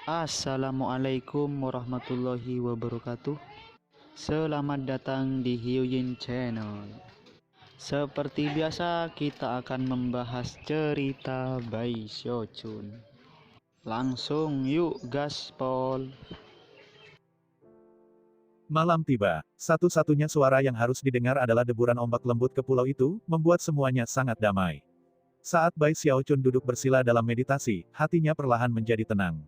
Assalamualaikum warahmatullahi wabarakatuh. Selamat datang di Hyojin Channel. Seperti biasa, kita akan membahas cerita Bai Xiaochun. Langsung yuk gaspol. Malam tiba. Satu-satunya suara yang harus didengar adalah deburan ombak lembut ke pulau itu, membuat semuanya sangat damai. Saat Bai Xiaochun duduk bersila dalam meditasi, hatinya perlahan menjadi tenang.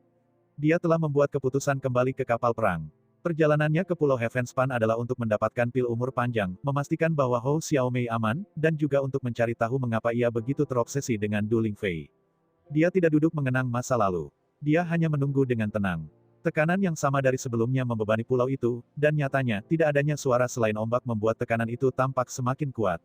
Dia telah membuat keputusan kembali ke kapal perang. Perjalanannya ke Pulau Heavenspan adalah untuk mendapatkan pil umur panjang, memastikan bahwa Hou Xiaomei aman, dan juga untuk mencari tahu mengapa ia begitu terobsesi dengan Du Lingfei. Dia tidak duduk mengenang masa lalu. Dia hanya menunggu dengan tenang. Tekanan yang sama dari sebelumnya membebani pulau itu, dan nyatanya, tidak adanya suara selain ombak membuat tekanan itu tampak semakin kuat.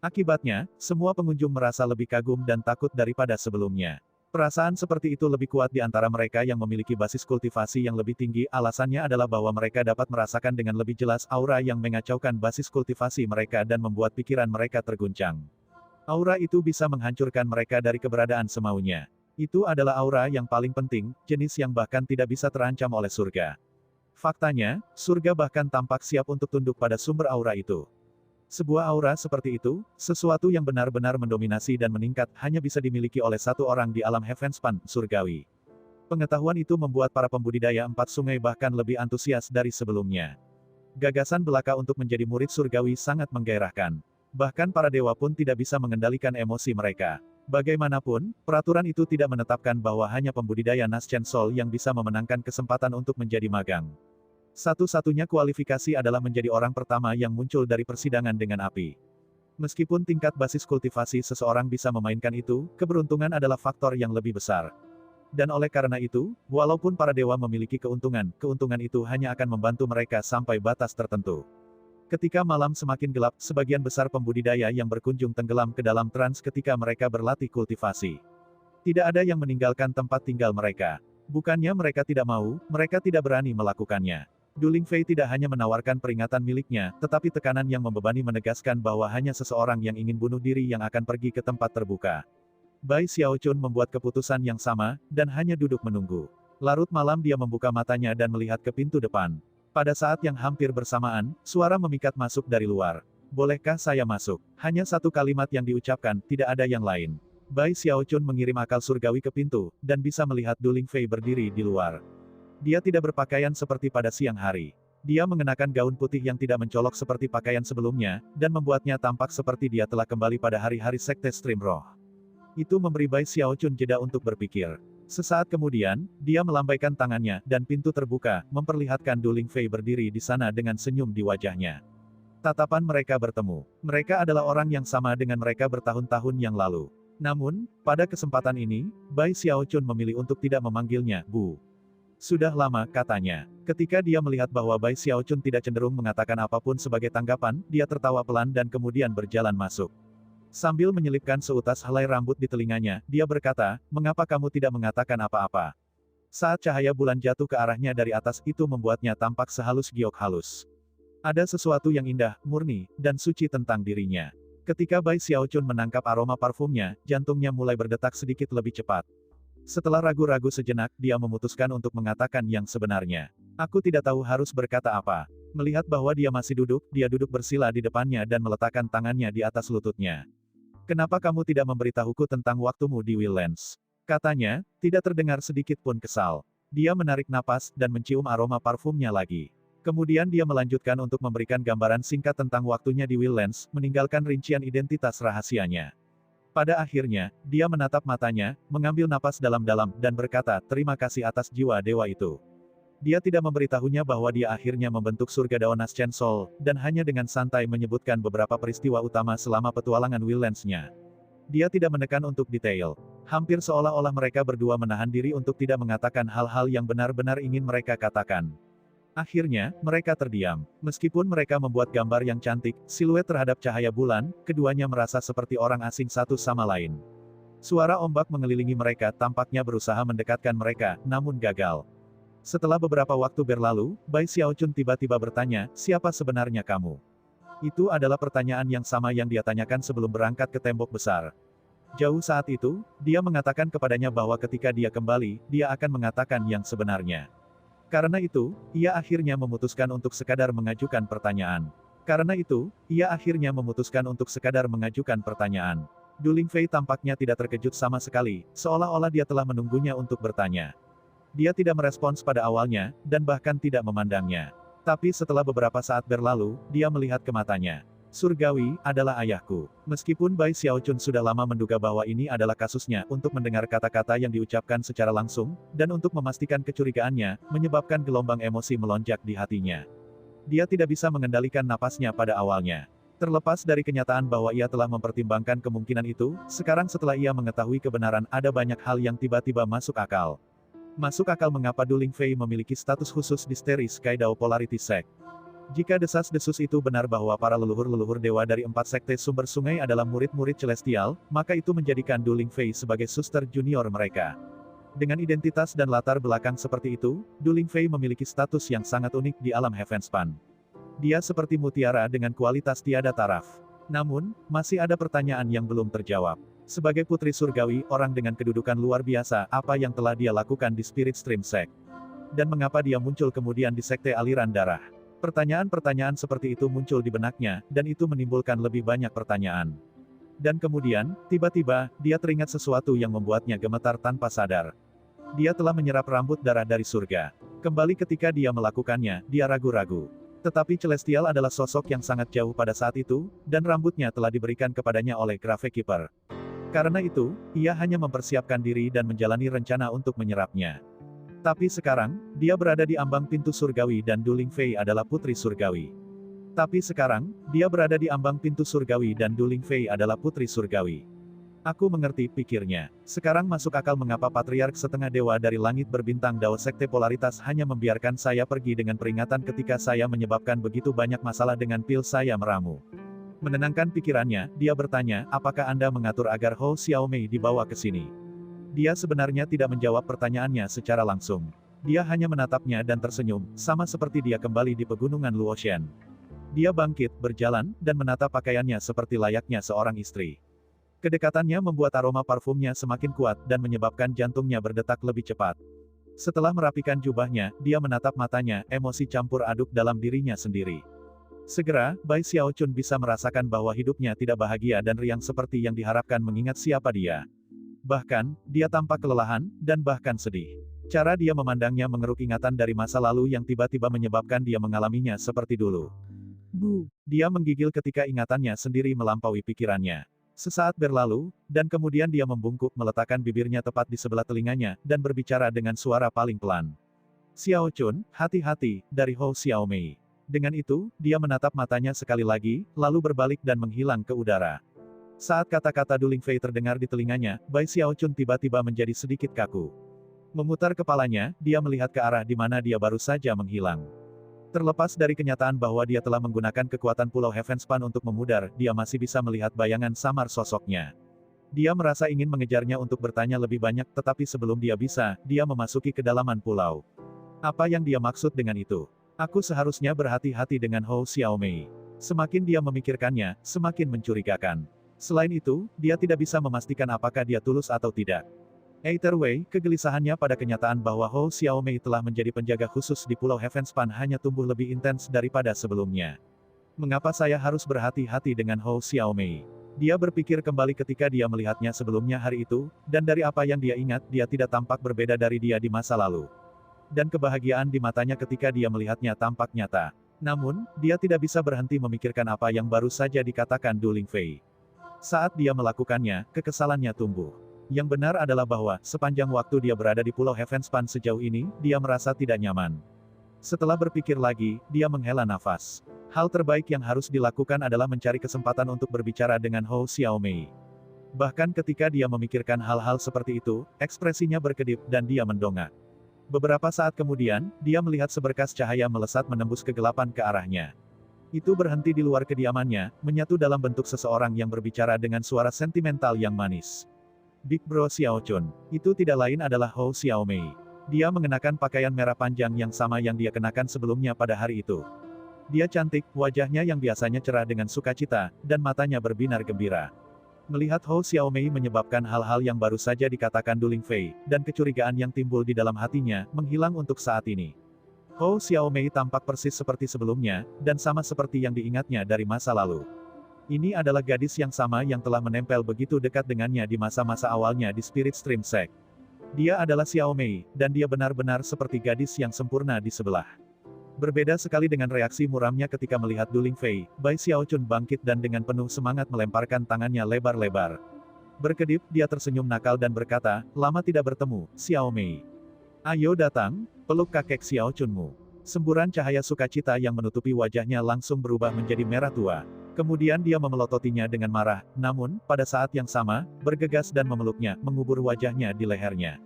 Akibatnya, semua pengunjung merasa lebih kagum dan takut daripada sebelumnya. Perasaan seperti itu lebih kuat di antara mereka yang memiliki basis kultivasi yang lebih tinggi, alasannya adalah bahwa mereka dapat merasakan dengan lebih jelas aura yang mengacaukan basis kultivasi mereka dan membuat pikiran mereka terguncang. Aura itu bisa menghancurkan mereka dari keberadaan semaunya. Itu adalah aura yang paling penting, jenis yang bahkan tidak bisa terancam oleh surga. Faktanya, surga bahkan tampak siap untuk tunduk pada sumber aura itu. Sebuah aura seperti itu, sesuatu yang benar-benar mendominasi dan meningkat, hanya bisa dimiliki oleh satu orang di alam Heavenspan, surgawi. Pengetahuan itu membuat para pembudidaya empat sungai bahkan lebih antusias dari sebelumnya. Gagasan belaka untuk menjadi murid surgawi sangat menggairahkan. Bahkan para dewa pun tidak bisa mengendalikan emosi mereka. Bagaimanapun, peraturan itu tidak menetapkan bahwa hanya pembudidaya Naschen Sol yang bisa memenangkan kesempatan untuk menjadi magang. Satu-satunya kualifikasi adalah menjadi orang pertama yang muncul dari persidangan dengan api. Meskipun tingkat basis kultivasi seseorang bisa memainkan itu, keberuntungan adalah faktor yang lebih besar. Dan oleh karena itu, walaupun para dewa memiliki keuntungan, keuntungan itu hanya akan membantu mereka sampai batas tertentu. Ketika malam semakin gelap, sebagian besar pembudidaya yang berkunjung tenggelam ke dalam trans ketika mereka berlatih kultivasi. Tidak ada yang meninggalkan tempat tinggal mereka. Bukannya mereka tidak mau, mereka tidak berani melakukannya. Du Lingfei tidak hanya menawarkan peringatan miliknya, tetapi tekanan yang membebani menegaskan bahwa hanya seseorang yang ingin bunuh diri yang akan pergi ke tempat terbuka. Bai Xiaochun membuat keputusan yang sama, dan hanya duduk menunggu. Larut malam dia membuka matanya dan melihat ke pintu depan. Pada saat yang hampir bersamaan, suara memikat masuk dari luar. Bolehkah saya masuk? Hanya satu kalimat yang diucapkan, tidak ada yang lain. Bai Xiaochun mengirim akal surgawi ke pintu, dan bisa melihat Du Lingfei berdiri di luar. Dia tidak berpakaian seperti pada siang hari. Dia mengenakan gaun putih yang tidak mencolok seperti pakaian sebelumnya, dan membuatnya tampak seperti dia telah kembali pada hari-hari Sekte Stream Roh. Itu memberi Bai Xiaochun jeda untuk berpikir. Sesaat kemudian, dia melambaikan tangannya, dan pintu terbuka, memperlihatkan Du Lingfei berdiri di sana dengan senyum di wajahnya. Tatapan mereka bertemu. Mereka adalah orang yang sama dengan mereka bertahun-tahun yang lalu. Namun, pada kesempatan ini, Bai Xiaochun memilih untuk tidak memanggilnya Bu. Sudah lama, katanya. Ketika dia melihat bahwa Bai Xiaochun tidak cenderung mengatakan apapun sebagai tanggapan, dia tertawa pelan dan kemudian berjalan masuk. Sambil menyelipkan seutas helai rambut di telinganya, dia berkata, "Mengapa kamu tidak mengatakan apa-apa?" Saat cahaya bulan jatuh ke arahnya dari atas, itu membuatnya tampak sehalus giok halus. Ada sesuatu yang indah, murni, dan suci tentang dirinya. Ketika Bai Xiaochun menangkap aroma parfumnya, jantungnya mulai berdetak sedikit lebih cepat. Setelah ragu-ragu sejenak, dia memutuskan untuk mengatakan yang sebenarnya. Aku tidak tahu harus berkata apa. Melihat bahwa dia masih duduk, dia duduk bersila di depannya dan meletakkan tangannya di atas lututnya. Kenapa kamu tidak memberitahuku tentang waktumu di Willens? Katanya, tidak terdengar sedikit pun kesal. Dia menarik napas, dan mencium aroma parfumnya lagi. Kemudian dia melanjutkan untuk memberikan gambaran singkat tentang waktunya di Willens, meninggalkan rincian identitas rahasianya. Pada akhirnya, dia menatap matanya, mengambil napas dalam-dalam, dan berkata, "Terima kasih atas jiwa dewa itu." Dia tidak memberitahunya bahwa dia akhirnya membentuk surga Dao Naschen Sol, dan hanya dengan santai menyebutkan beberapa peristiwa utama selama petualangan Willens-nya. Dia tidak menekan untuk detail. Hampir seolah-olah mereka berdua menahan diri untuk tidak mengatakan hal-hal yang benar-benar ingin mereka katakan. Akhirnya, mereka terdiam. Meskipun mereka membuat gambar yang cantik, siluet terhadap cahaya bulan, keduanya merasa seperti orang asing satu sama lain. Suara ombak mengelilingi mereka tampaknya berusaha mendekatkan mereka, namun gagal. Setelah beberapa waktu berlalu, Bai Xiaochun tiba-tiba bertanya, "Siapa sebenarnya kamu?" Itu adalah pertanyaan yang sama yang dia tanyakan sebelum berangkat ke tembok besar. Jauh saat itu, dia mengatakan kepadanya bahwa ketika dia kembali, dia akan mengatakan yang sebenarnya. Karena itu, ia akhirnya memutuskan untuk sekadar mengajukan pertanyaan. Du Lingfei tampaknya tidak terkejut sama sekali, seolah-olah dia telah menunggunya untuk bertanya. Dia tidak merespons pada awalnya, dan bahkan tidak memandangnya. Tapi setelah beberapa saat berlalu, dia melihat ke matanya. Surgawi, adalah ayahku. Meskipun Bai Xiaochun sudah lama menduga bahwa ini adalah kasusnya, untuk mendengar kata-kata yang diucapkan secara langsung, dan untuk memastikan kecurigaannya, menyebabkan gelombang emosi melonjak di hatinya. Dia tidak bisa mengendalikan napasnya pada awalnya. Terlepas dari kenyataan bahwa ia telah mempertimbangkan kemungkinan itu, sekarang setelah ia mengetahui kebenaran ada banyak hal yang tiba-tiba masuk akal. Masuk akal mengapa Du Lingfei memiliki status khusus di Starry Sky Dao Polarity Sect. Jika desas-desus itu benar bahwa para leluhur-leluhur dewa dari 4 sekte sumber sungai adalah murid-murid celestial, maka itu menjadikan Du Lingfei sebagai suster junior mereka. Dengan identitas dan latar belakang seperti itu, Du Lingfei memiliki status yang sangat unik di alam Heavenspan. Dia seperti mutiara dengan kualitas tiada taraf. Namun, masih ada pertanyaan yang belum terjawab. Sebagai putri surgawi, orang dengan kedudukan luar biasa, apa yang telah dia lakukan di Spirit Stream Sect? Dan mengapa dia muncul kemudian di sekte aliran darah? Pertanyaan-pertanyaan seperti itu muncul di benaknya, dan itu menimbulkan lebih banyak pertanyaan. Dan kemudian, tiba-tiba, dia teringat sesuatu yang membuatnya gemetar tanpa sadar. Dia telah menyerap rambut darah dari surga. Kembali ketika dia melakukannya, dia ragu-ragu. Tetapi Celestial adalah sosok yang sangat jauh pada saat itu, dan rambutnya telah diberikan kepadanya oleh Grave Keeper. Karena itu, ia hanya mempersiapkan diri dan menjalani rencana untuk menyerapnya. Tapi sekarang, dia berada di ambang pintu surgawi dan Du Lingfei adalah putri surgawi. Aku mengerti, pikirnya. Sekarang masuk akal mengapa Patriark setengah dewa dari langit berbintang Dao Sekte Polaritas hanya membiarkan saya pergi dengan peringatan ketika saya menyebabkan begitu banyak masalah dengan pil saya meramu. Menenangkan pikirannya, dia bertanya, apakah Anda mengatur agar Hou Xiaomei dibawa ke sini? Dia sebenarnya tidak menjawab pertanyaannya secara langsung. Dia hanya menatapnya dan tersenyum, sama seperti dia kembali di pegunungan Luoxian. Dia bangkit, berjalan, dan menatap pakaiannya seperti layaknya seorang istri. Kedekatannya membuat aroma parfumnya semakin kuat dan menyebabkan jantungnya berdetak lebih cepat. Setelah merapikan jubahnya, dia menatap matanya, emosi campur aduk dalam dirinya sendiri. Segera, Bai Xiaochun bisa merasakan bahwa hidupnya tidak bahagia dan riang seperti yang diharapkan mengingat siapa dia. Bahkan, dia tampak kelelahan, dan bahkan sedih. Cara dia memandangnya mengeruk ingatan dari masa lalu yang tiba-tiba menyebabkan dia mengalaminya seperti dulu. Dia menggigil ketika ingatannya sendiri melampaui pikirannya. Sesaat berlalu, dan kemudian dia membungkuk meletakkan bibirnya tepat di sebelah telinganya, dan berbicara dengan suara paling pelan. Xiaochun, hati-hati, dari Hou Xiaomei. Dengan itu, dia menatap matanya sekali lagi, lalu berbalik dan menghilang ke udara. Saat kata-kata Du Lingfei terdengar di telinganya, Bai Xiaochun tiba-tiba menjadi sedikit kaku. Memutar kepalanya, dia melihat ke arah di mana dia baru saja menghilang. Terlepas dari kenyataan bahwa dia telah menggunakan kekuatan Pulau Heavenspan untuk memudar, dia masih bisa melihat bayangan samar sosoknya. Dia merasa ingin mengejarnya untuk bertanya lebih banyak, tetapi sebelum dia bisa, dia memasuki kedalaman pulau. Apa yang dia maksud dengan itu? Aku seharusnya berhati-hati dengan Hou Xiaomei. Semakin dia memikirkannya, semakin mencurigakan. Selain itu, dia tidak bisa memastikan apakah dia tulus atau tidak. Either way, kegelisahannya pada kenyataan bahwa Hou Xiaomei telah menjadi penjaga khusus di Pulau Heavenspan hanya tumbuh lebih intens daripada sebelumnya. Mengapa saya harus berhati-hati dengan Hou Xiaomei? Dia berpikir kembali ketika dia melihatnya sebelumnya hari itu, dan dari apa yang dia ingat, dia tidak tampak berbeda dari dia di masa lalu. Dan kebahagiaan di matanya ketika dia melihatnya tampak nyata. Namun, dia tidak bisa berhenti memikirkan apa yang baru saja dikatakan Du Lingfei. Saat dia melakukannya, kekesalannya tumbuh. Yang benar adalah bahwa, sepanjang waktu dia berada di Pulau Heavenspan sejauh ini, dia merasa tidak nyaman. Setelah berpikir lagi, dia menghela nafas. Hal terbaik yang harus dilakukan adalah mencari kesempatan untuk berbicara dengan Hou Xiaomei. Bahkan ketika dia memikirkan hal-hal seperti itu, ekspresinya berkedip dan dia mendongak. Beberapa saat kemudian, dia melihat seberkas cahaya melesat menembus kegelapan ke arahnya. Itu berhenti di luar kediamannya, menyatu dalam bentuk seseorang yang berbicara dengan suara sentimental yang manis. Big Bro Xiaochun. Itu tidak lain adalah Hou Xiaomei. Dia mengenakan pakaian merah panjang yang sama yang dia kenakan sebelumnya pada hari itu. Dia cantik, wajahnya yang biasanya cerah dengan sukacita, dan matanya berbinar gembira. Melihat Hou Xiaomei menyebabkan hal-hal yang baru saja dikatakan Du Lingfei, dan kecurigaan yang timbul di dalam hatinya, menghilang untuk saat ini. Hou Xiaomei tampak persis seperti sebelumnya, dan sama seperti yang diingatnya dari masa lalu. Ini adalah gadis yang sama yang telah menempel begitu dekat dengannya di masa-masa awalnya di Spirit Stream Sect. Dia adalah Xiaomei, dan dia benar-benar seperti gadis yang sempurna di sebelah. Berbeda sekali dengan reaksi muramnya ketika melihat Du Lingfei, Bai Xiaochun bangkit dan dengan penuh semangat melemparkan tangannya lebar-lebar. Berkedip, dia tersenyum nakal dan berkata, "Lama tidak bertemu, Xiaomei. Ayo datang, peluk kakek Xiaochunmu." Semburan cahaya sukacita yang menutupi wajahnya langsung berubah menjadi merah tua. Kemudian dia memelototinya dengan marah, namun, pada saat yang sama, bergegas dan memeluknya, mengubur wajahnya di lehernya.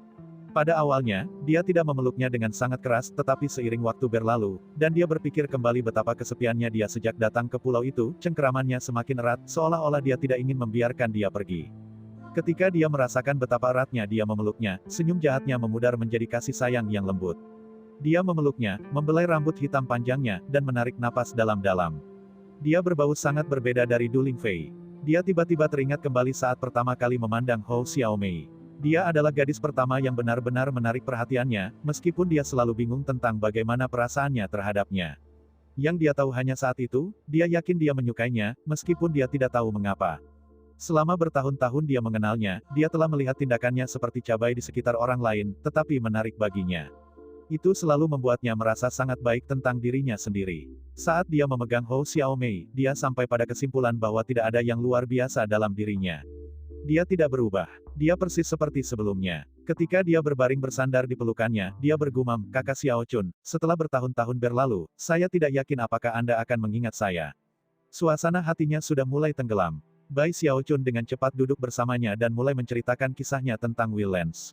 Pada awalnya, dia tidak memeluknya dengan sangat keras, tetapi seiring waktu berlalu, dan dia berpikir kembali betapa kesepiannya dia sejak datang ke pulau itu, cengkeramannya semakin erat, seolah-olah dia tidak ingin membiarkan dia pergi. Ketika dia merasakan betapa eratnya dia memeluknya, senyum jahatnya memudar menjadi kasih sayang yang lembut. Dia memeluknya, membelai rambut hitam panjangnya, dan menarik napas dalam-dalam. Dia berbau sangat berbeda dari Du Lingfei. Dia tiba-tiba teringat kembali saat pertama kali memandang Hou Xiaomei. Dia adalah gadis pertama yang benar-benar menarik perhatiannya, meskipun dia selalu bingung tentang bagaimana perasaannya terhadapnya. Yang dia tahu hanya saat itu, dia yakin dia menyukainya, meskipun dia tidak tahu mengapa. Selama bertahun-tahun dia mengenalnya, dia telah melihat tindakannya seperti cabai di sekitar orang lain, tetapi menarik baginya. Itu selalu membuatnya merasa sangat baik tentang dirinya sendiri. Saat dia memegang Hou Xiaomei, dia sampai pada kesimpulan bahwa tidak ada yang luar biasa dalam dirinya. Dia tidak berubah. Dia persis seperti sebelumnya. Ketika dia berbaring bersandar di pelukannya, dia bergumam, "Kakak Xiaochun, setelah bertahun-tahun berlalu, saya tidak yakin apakah Anda akan mengingat saya." Suasana hatinya sudah mulai tenggelam. Bai Xiaochun dengan cepat duduk bersamanya dan mulai menceritakan kisahnya tentang Will Lens.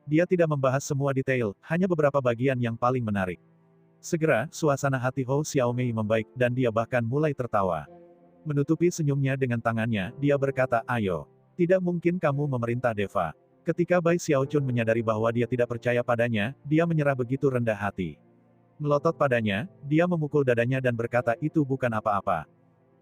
Dia tidak membahas semua detail, hanya beberapa bagian yang paling menarik. Segera, suasana hati Hou Xiaomei membaik, dan dia bahkan mulai tertawa. Menutupi senyumnya dengan tangannya, dia berkata, "Ayo. Tidak mungkin kamu memerintah Deva." Ketika Bai Xiaochun menyadari bahwa dia tidak percaya padanya, dia menyerah begitu rendah hati. Melotot padanya, dia memukul dadanya dan berkata, "Itu bukan apa-apa.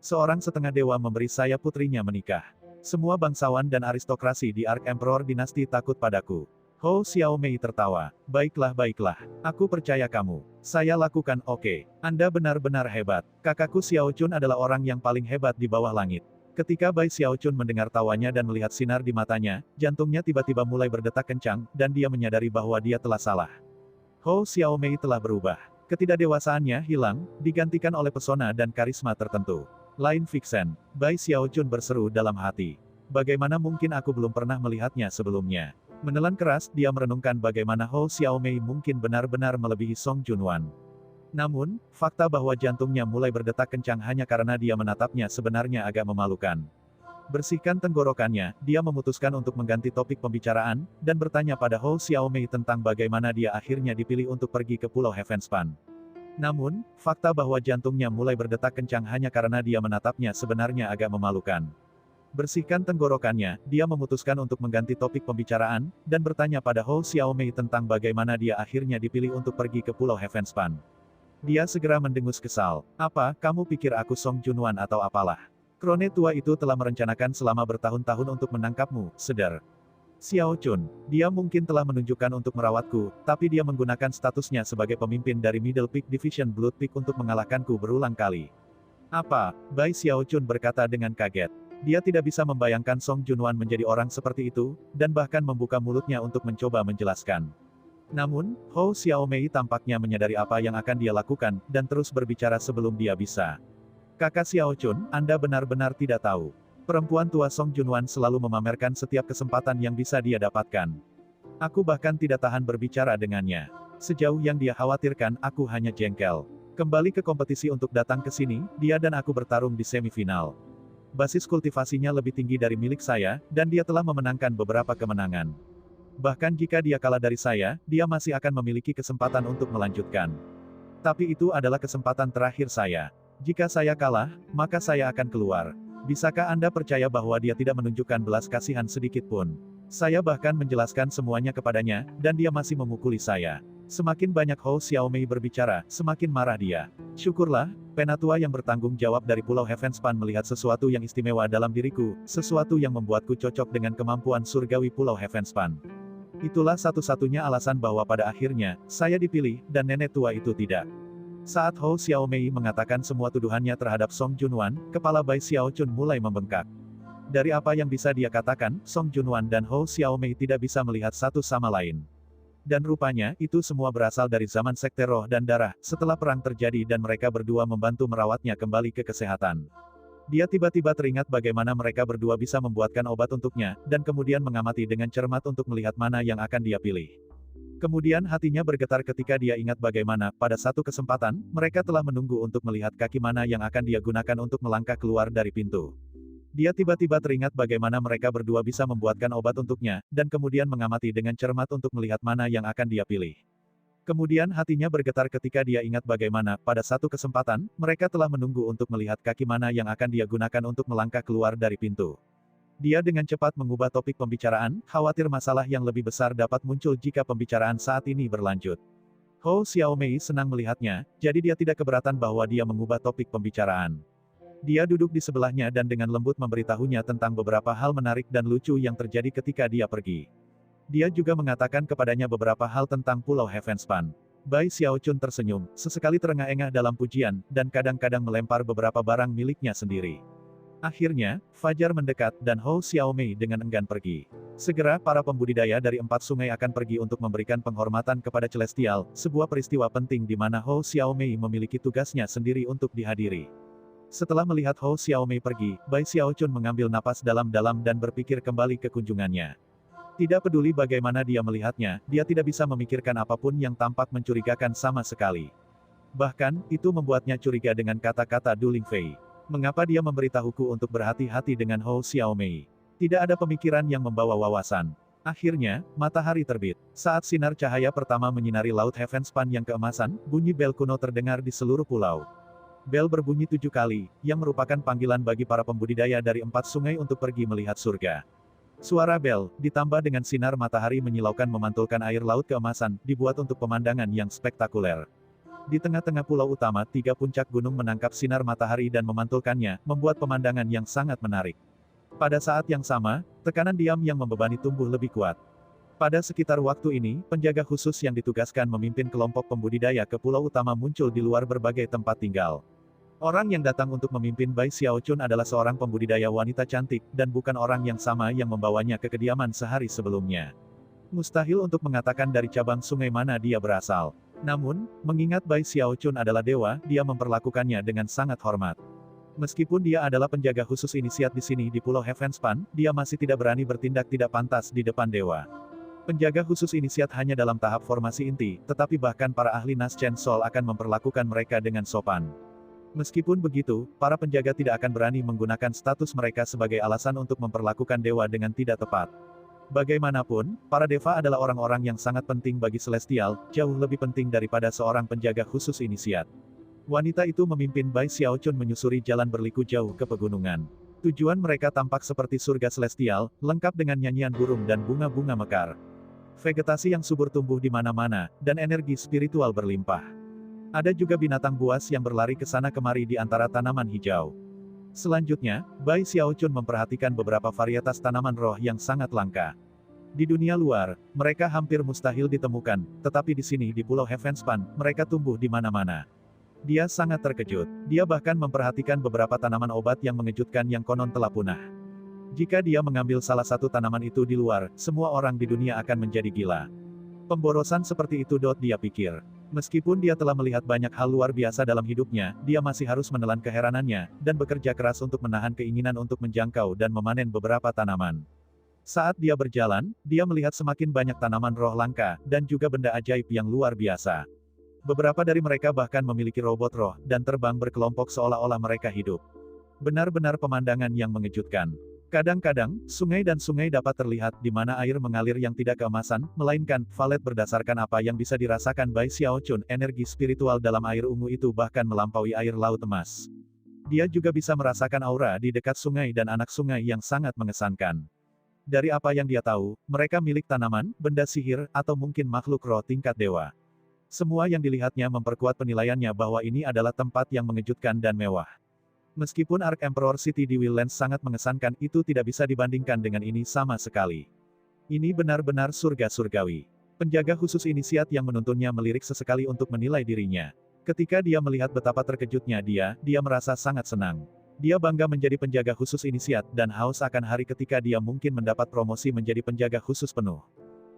Seorang setengah dewa memberi saya putrinya menikah. Semua bangsawan dan aristokrasi di Ark Emperor dinasti takut padaku." Hou Xiaomei tertawa. "Baiklah, baiklah. Aku percaya kamu. Saya lakukan, oke. Anda benar-benar hebat. Kakakku Xiaochun adalah orang yang paling hebat di bawah langit." Ketika Bai Xiaochun mendengar tawanya dan melihat sinar di matanya, jantungnya tiba-tiba mulai berdetak kencang, dan dia menyadari bahwa dia telah salah. Hou Xiaomei telah berubah. Ketidakdewasaannya hilang, digantikan oleh pesona dan karisma tertentu. "Lain Vixen," Bai Xiaochun berseru dalam hati. "Bagaimana mungkin aku belum pernah melihatnya sebelumnya?" Menelan keras, dia merenungkan bagaimana Hou Xiaomei mungkin benar-benar melebihi Song Junwan. Namun, fakta bahwa jantungnya mulai berdetak kencang hanya karena dia menatapnya sebenarnya agak memalukan. Bersihkan tenggorokannya, dia memutuskan untuk mengganti topik pembicaraan, dan bertanya pada Hou Xiaomei tentang bagaimana dia akhirnya dipilih untuk pergi ke Pulau Heavenspan. Namun, fakta bahwa jantungnya mulai berdetak kencang hanya karena dia menatapnya sebenarnya agak memalukan. Bersihkan tenggorokannya, dia memutuskan untuk mengganti topik pembicaraan, dan bertanya pada Hou Xiaomei tentang bagaimana dia akhirnya dipilih untuk pergi ke Pulau Heavenspan. Dia segera mendengus kesal. "Apa, kamu pikir aku Song Junwan atau apalah? Krone tua itu telah merencanakan selama bertahun-tahun untuk menangkapmu, Seder. Xiaochun, dia mungkin telah menunjukkan untuk merawatku, tapi dia menggunakan statusnya sebagai pemimpin dari Middle Peak Division Blood Peak untuk mengalahkanku berulang kali." "Apa?" Bai Xiaochun berkata dengan kaget. Dia tidak bisa membayangkan Song Junwan menjadi orang seperti itu, dan bahkan membuka mulutnya untuk mencoba menjelaskan. Namun, Hou Xiaomei tampaknya menyadari apa yang akan dia lakukan, dan terus berbicara sebelum dia bisa. "Kakak Xiaochun, Anda benar-benar tidak tahu. Perempuan tua Song Junwan selalu memamerkan setiap kesempatan yang bisa dia dapatkan. Aku bahkan tidak tahan berbicara dengannya. Sejauh yang dia khawatirkan, aku hanya jengkel. Kembali ke kompetisi untuk datang ke sini, dia dan aku bertarung di semifinal. Basis kultivasinya lebih tinggi dari milik saya, dan dia telah memenangkan beberapa kemenangan. Bahkan jika dia kalah dari saya, dia masih akan memiliki kesempatan untuk melanjutkan. Tapi itu adalah kesempatan terakhir saya. Jika saya kalah, maka saya akan keluar. Bisakah Anda percaya bahwa dia tidak menunjukkan belas kasihan sedikit pun? Saya bahkan menjelaskan semuanya kepadanya, dan dia masih memukuli saya. Semakin banyak Hou Xiaomei berbicara, semakin marah dia. Syukurlah, penatua yang bertanggung jawab dari Pulau Heavenspan melihat sesuatu yang istimewa dalam diriku, sesuatu yang membuatku cocok dengan kemampuan surgawi Pulau Heavenspan. Itulah satu-satunya alasan bahwa pada akhirnya, saya dipilih, dan nenek tua itu tidak. Saat Hou Xiaomei mengatakan semua tuduhannya terhadap Song Junwan, kepala Bai Xiaochun mulai membengkak. Dari apa yang bisa dia katakan, Song Junwan dan Hou Xiaomei tidak bisa melihat satu sama lain. Dan rupanya, itu semua berasal dari zaman Sekte Roh dan Darah, setelah perang terjadi dan mereka berdua membantu merawatnya kembali ke kesehatan. Dia tiba-tiba teringat bagaimana mereka berdua bisa membuatkan obat untuknya, dan kemudian mengamati dengan cermat untuk melihat mana yang akan dia pilih. Kemudian hatinya bergetar ketika dia ingat bagaimana, pada satu kesempatan, mereka telah menunggu untuk melihat kaki mana yang akan dia gunakan untuk melangkah keluar dari pintu. Dia tiba-tiba teringat bagaimana mereka berdua bisa membuatkan obat untuknya, dan kemudian mengamati dengan cermat untuk melihat mana yang akan dia pilih. Kemudian hatinya bergetar ketika dia ingat bagaimana, pada satu kesempatan, mereka telah menunggu untuk melihat kaki mana yang akan dia gunakan untuk melangkah keluar dari pintu. Dia dengan cepat mengubah topik pembicaraan, khawatir masalah yang lebih besar dapat muncul jika pembicaraan saat ini berlanjut. Hou Xiaomei senang melihatnya, jadi dia tidak keberatan bahwa dia mengubah topik pembicaraan. Dia duduk di sebelahnya dan dengan lembut memberitahunya tentang beberapa hal menarik dan lucu yang terjadi ketika dia pergi. Dia juga mengatakan kepadanya beberapa hal tentang Pulau Heavenspan. Bai Xiaochun tersenyum, sesekali terengah-engah dalam pujian, dan kadang-kadang melempar beberapa barang miliknya sendiri. Akhirnya, fajar mendekat dan Hou Xiaomei dengan enggan pergi. Segera para pembudidaya dari 4 sungai akan pergi untuk memberikan penghormatan kepada Celestial, sebuah peristiwa penting di mana Hou Xiaomei memiliki tugasnya sendiri untuk dihadiri. Setelah melihat Hou Xiaomei pergi, Bai Xiaochun mengambil napas dalam-dalam dan berpikir kembali ke kunjungannya. Tidak peduli bagaimana dia melihatnya, dia tidak bisa memikirkan apapun yang tampak mencurigakan sama sekali. Bahkan, itu membuatnya curiga dengan kata-kata Du Lingfei. Mengapa dia memberitahuku untuk berhati-hati dengan Hou Xiaomei? Tidak ada pemikiran yang membawa wawasan. Akhirnya, matahari terbit. Saat sinar cahaya pertama menyinari Laut Heavenspan yang keemasan, bunyi bel kuno terdengar di seluruh pulau. Bel berbunyi 7 kali, yang merupakan panggilan bagi para pembudidaya dari 4 sungai untuk pergi melihat surga. Suara bel, ditambah dengan sinar matahari menyilaukan memantulkan air laut keemasan, dibuat untuk pemandangan yang spektakuler. Di tengah-tengah pulau utama, 3 puncak gunung menangkap sinar matahari dan memantulkannya, membuat pemandangan yang sangat menarik. Pada saat yang sama, tekanan diam yang membebani tumbuh lebih kuat. Pada sekitar waktu ini, penjaga khusus yang ditugaskan memimpin kelompok pembudidaya ke pulau utama muncul di luar berbagai tempat tinggal. Orang yang datang untuk memimpin Bai Xiaochun adalah seorang pembudidaya wanita cantik, dan bukan orang yang sama yang membawanya ke kediaman sehari sebelumnya. Mustahil untuk mengatakan dari cabang sungai mana dia berasal. Namun, mengingat Bai Xiaochun adalah dewa, dia memperlakukannya dengan sangat hormat. Meskipun dia adalah penjaga khusus inisiat di sini di Pulau Heavenspan, dia masih tidak berani bertindak tidak pantas di depan dewa. Penjaga khusus inisiat hanya dalam tahap formasi inti, tetapi bahkan para ahli Naschen Sol akan memperlakukan mereka dengan sopan. Meskipun begitu, para penjaga tidak akan berani menggunakan status mereka sebagai alasan untuk memperlakukan dewa dengan tidak tepat. Bagaimanapun, para deva adalah orang-orang yang sangat penting bagi Celestial, jauh lebih penting daripada seorang penjaga khusus inisiat. Wanita itu memimpin Bai Xiaochun menyusuri jalan berliku jauh ke pegunungan. Tujuan mereka tampak seperti surga Celestial, lengkap dengan nyanyian burung dan bunga-bunga mekar. Vegetasi yang subur tumbuh di mana-mana, dan energi spiritual berlimpah. Ada juga binatang buas yang berlari ke sana kemari di antara tanaman hijau. Selanjutnya, Bai Xiaochun memperhatikan beberapa varietas tanaman roh yang sangat langka. Di dunia luar, mereka hampir mustahil ditemukan, tetapi di sini di Pulau Heavenspan, mereka tumbuh di mana-mana. Dia sangat terkejut. Dia bahkan memperhatikan beberapa tanaman obat yang mengejutkan yang konon telah punah. Jika dia mengambil salah satu tanaman itu di luar, semua orang di dunia akan menjadi gila. Pemborosan seperti itu dia pikir. Meskipun dia telah melihat banyak hal luar biasa dalam hidupnya, dia masih harus menelan keheranannya, dan bekerja keras untuk menahan keinginan untuk menjangkau dan memanen beberapa tanaman. Saat dia berjalan, dia melihat semakin banyak tanaman roh langka, dan juga benda ajaib yang luar biasa. Beberapa dari mereka bahkan memiliki robot roh, dan terbang berkelompok seolah-olah mereka hidup. Benar-benar pemandangan yang mengejutkan. Kadang-kadang, sungai dan sungai dapat terlihat di mana air mengalir yang tidak keemasan, melainkan, valet berdasarkan apa yang bisa dirasakan Bai Xiaochun, energi spiritual dalam air ungu itu bahkan melampaui air laut emas. Dia juga bisa merasakan aura di dekat sungai dan anak sungai yang sangat mengesankan. Dari apa yang dia tahu, mereka milik tanaman, benda sihir, atau mungkin makhluk roh tingkat dewa. Semua yang dilihatnya memperkuat penilaiannya bahwa ini adalah tempat yang mengejutkan dan mewah. Meskipun Ark Emperor City di Willlands sangat mengesankan, itu tidak bisa dibandingkan dengan ini sama sekali. Ini benar-benar surga surgawi. Penjaga khusus inisiat yang menuntunnya melirik sesekali untuk menilai dirinya. Ketika dia melihat betapa terkejutnya dia merasa sangat senang. Dia bangga menjadi penjaga khusus inisiat dan haus akan hari ketika dia mungkin mendapat promosi menjadi penjaga khusus penuh.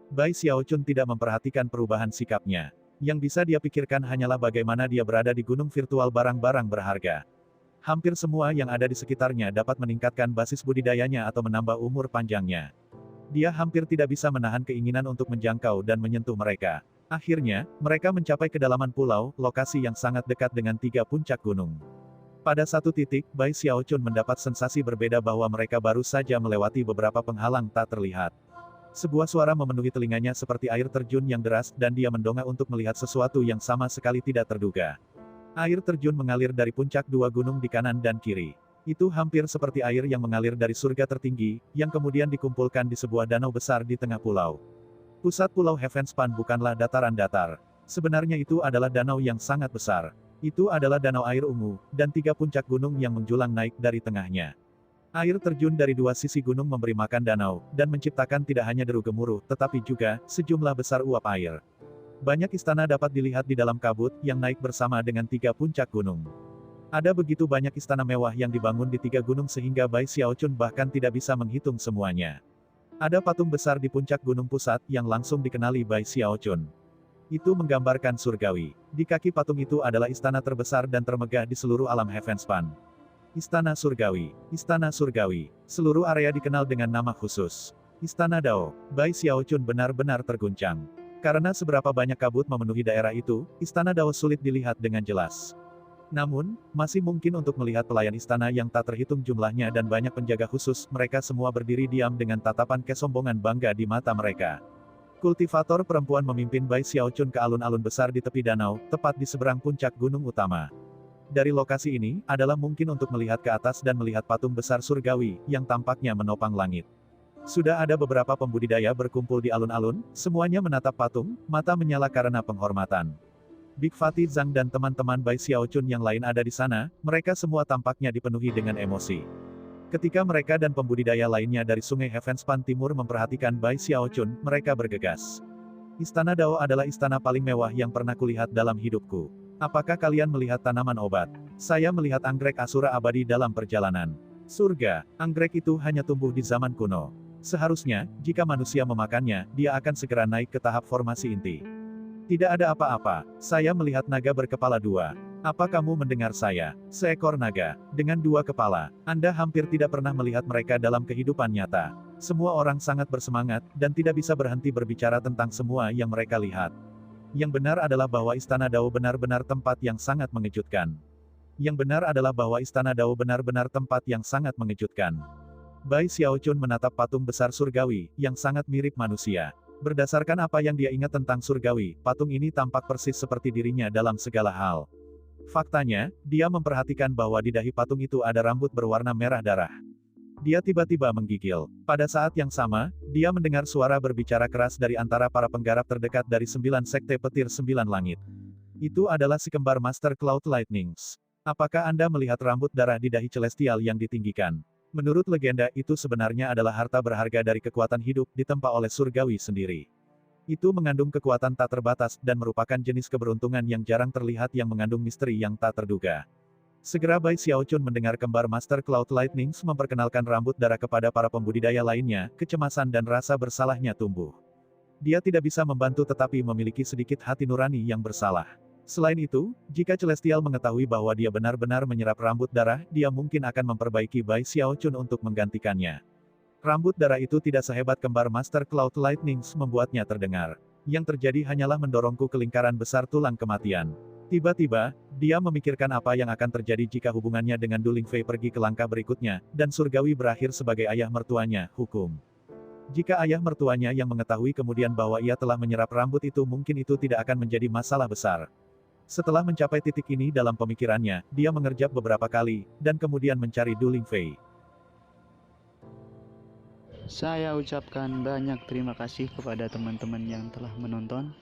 Bai Xiaochun tidak memperhatikan perubahan sikapnya. Yang bisa dia pikirkan hanyalah bagaimana dia berada di gunung virtual barang-barang berharga. Hampir semua yang ada di sekitarnya dapat meningkatkan basis budidayanya atau menambah umur panjangnya. Dia hampir tidak bisa menahan keinginan untuk menjangkau dan menyentuh mereka. Akhirnya, mereka mencapai kedalaman pulau, lokasi yang sangat dekat dengan 3 puncak gunung. Pada satu titik, Bai Xiaochun mendapat sensasi berbeda bahwa mereka baru saja melewati beberapa penghalang tak terlihat. Sebuah suara memenuhi telinganya seperti air terjun yang deras, dan dia mendongak untuk melihat sesuatu yang sama sekali tidak terduga. Air terjun mengalir dari puncak 2 gunung di kanan dan kiri. Itu hampir seperti air yang mengalir dari surga tertinggi, yang kemudian dikumpulkan di sebuah danau besar di tengah pulau. Pusat pulau Heavenspan bukanlah dataran datar. Sebenarnya itu adalah danau yang sangat besar. Itu adalah danau air ungu, dan 3 puncak gunung yang menjulang naik dari tengahnya. Air terjun dari 2 sisi gunung memberi makan danau, dan menciptakan tidak hanya deru gemuruh, tetapi juga sejumlah besar uap air. Banyak istana dapat dilihat di dalam kabut, yang naik bersama dengan 3 puncak gunung. Ada begitu banyak istana mewah yang dibangun di 3 gunung sehingga Bai Xiaochun bahkan tidak bisa menghitung semuanya. Ada patung besar di puncak gunung pusat, yang langsung dikenali Bai Xiaochun. Itu menggambarkan surgawi. Di kaki patung itu adalah istana terbesar dan termegah di seluruh alam Heavenspan. Istana Surgawi. Istana Surgawi. Seluruh area dikenal dengan nama khusus. Istana Dao. Bai Xiaochun benar-benar terguncang. Karena seberapa banyak kabut memenuhi daerah itu, Istana Dao sulit dilihat dengan jelas. Namun, masih mungkin untuk melihat pelayan istana yang tak terhitung jumlahnya dan banyak penjaga khusus, mereka semua berdiri diam dengan tatapan kesombongan bangga di mata mereka. Kultivator perempuan memimpin Bai Xiaochun ke alun-alun besar di tepi danau, tepat di seberang puncak gunung utama. Dari lokasi ini, adalah mungkin untuk melihat ke atas dan melihat patung besar surgawi, yang tampaknya menopang langit. Sudah ada beberapa pembudidaya berkumpul di alun-alun, semuanya menatap patung, mata menyala karena penghormatan. Big Fatty Zhang dan teman-teman Bai Xiaochun yang lain ada di sana, mereka semua tampaknya dipenuhi dengan emosi. Ketika mereka dan pembudidaya lainnya dari sungai Heavenspan Timur memperhatikan Bai Xiaochun, mereka bergegas. Istana Dao adalah istana paling mewah yang pernah kulihat dalam hidupku. Apakah kalian melihat tanaman obat? Saya melihat anggrek Asura abadi dalam perjalanan. Surga, anggrek itu hanya tumbuh di zaman kuno. Seharusnya, jika manusia memakannya, dia akan segera naik ke tahap formasi inti. Tidak ada apa-apa, saya melihat naga berkepala 2. Apa kamu mendengar saya? Seekor naga, dengan 2 kepala. Anda hampir tidak pernah melihat mereka dalam kehidupan nyata. Semua orang sangat bersemangat, dan tidak bisa berhenti berbicara tentang semua yang mereka lihat. Yang benar adalah bahwa Istana Dao benar-benar tempat yang sangat mengejutkan. Yang benar adalah bahwa Istana Dao benar-benar tempat yang sangat mengejutkan. Bai Xiaochun menatap patung besar surgawi, yang sangat mirip manusia. Berdasarkan apa yang dia ingat tentang surgawi, patung ini tampak persis seperti dirinya dalam segala hal. Faktanya, dia memperhatikan bahwa di dahi patung itu ada rambut berwarna merah darah. Dia tiba-tiba menggigil. Pada saat yang sama, dia mendengar suara berbicara keras dari antara para penggarap terdekat dari 9 sekte petir 9 langit. Itu adalah si kembar Master Cloud Lightnings. Apakah Anda melihat rambut darah di dahi celestial yang ditinggikan? Menurut legenda, itu sebenarnya adalah harta berharga dari kekuatan hidup, ditempa oleh surgawi sendiri. Itu mengandung kekuatan tak terbatas, dan merupakan jenis keberuntungan yang jarang terlihat yang mengandung misteri yang tak terduga. Segera Bai Xiaochun mendengar kembar Master Cloud Lightnings memperkenalkan rambut darah kepada para pembudidaya lainnya, kecemasan dan rasa bersalahnya tumbuh. Dia tidak bisa membantu tetapi memiliki sedikit hati nurani yang bersalah. Selain itu, jika Celestial mengetahui bahwa dia benar-benar menyerap rambut darah, dia mungkin akan memperbaiki Bai Xiaochun untuk menggantikannya. Rambut darah itu tidak sehebat kembar Master Cloud Lightnings membuatnya terdengar. Yang terjadi hanyalah mendorongku ke lingkaran besar tulang kematian. Tiba-tiba, dia memikirkan apa yang akan terjadi jika hubungannya dengan Du Lingfei pergi ke langkah berikutnya, dan surgawi berakhir sebagai ayah mertuanya, hukum. Jika ayah mertuanya yang mengetahui kemudian bahwa ia telah menyerap rambut itu, mungkin itu tidak akan menjadi masalah besar. Setelah mencapai titik ini dalam pemikirannya, dia mengerjap beberapa kali, dan kemudian mencari Du Lingfei. Saya ucapkan banyak terima kasih kepada teman-teman yang telah menonton.